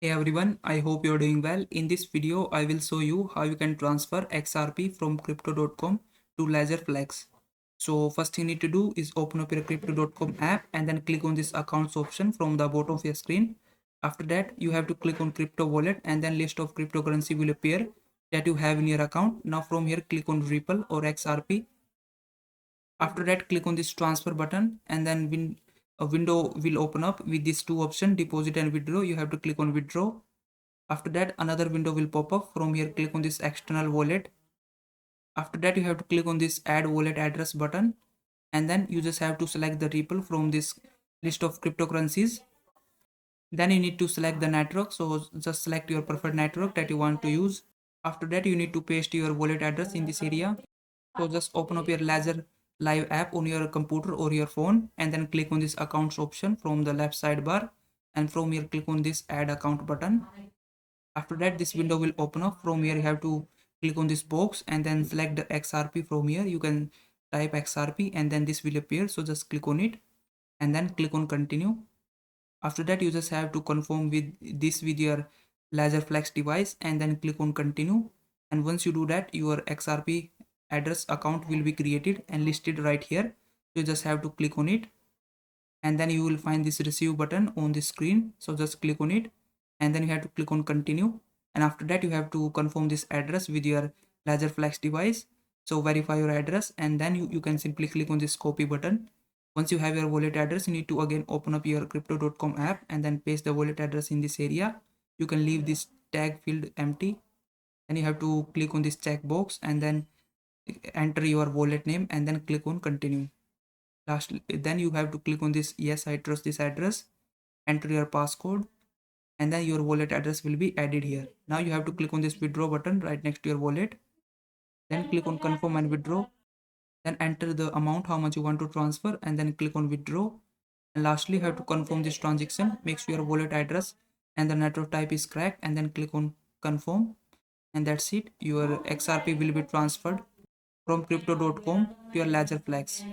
Hey everyone, I hope you're doing well. In this video, I will show you how you can transfer XRP from crypto.com to LedgerFlex. So first thing you need to do is open up your crypto.com app and then click on this accounts option from the bottom of your screen. After that, you have to click on crypto wallet and then list of cryptocurrency will appear that you have in your account. Now from here, click on Ripple or XRP. After that, click on this transfer button and then a window will open up with these two options, deposit and withdraw. You have to click on withdraw. After that, another window will pop up. From here, click on this external wallet. After that, you have to click on this add wallet address button and then you just have to select the Ripple from this list of cryptocurrencies. Then you need to select the network, so just select your preferred network that you want to use. After that, you need to paste your wallet address in this area. So just open up your Ledger Live app on your computer or your phone and then click on this accounts option from the left sidebar, and from here click on this add account button. After that, this window will open up. From here you have to click on this box and then select the XRP. From here you can type XRP and then this will appear, so just click on it and then click on continue. After that, you just have to confirm with your LedgerFlex device and then click on continue. And once you do that, your XRP address account will be created and listed right here. You just have to click on it and then you will find this receive button on the screen, so just click on it and then you have to click on continue. And after that, you have to confirm this address with your LedgerFlex device, so verify your address and then you can simply click on this copy button. Once you have your wallet address, you need to again open up your crypto.com app and then paste the wallet address in this area. You can leave this tag field empty and you have to click on this checkbox and then enter your wallet name and then click on continue. Lastly, then you have to click on this yes, I trust this address, enter your passcode and then your wallet address will be added here. Now you have to click on this withdraw button right next to your wallet, then click on confirm and withdraw, then enter the amount how much you want to transfer and then click on withdraw. And lastly, you have to confirm this transaction. Make sure your wallet address and the network type is correct and then click on confirm, and that's it. Your XRP will be transferred from crypto.com to your LedgerFlex.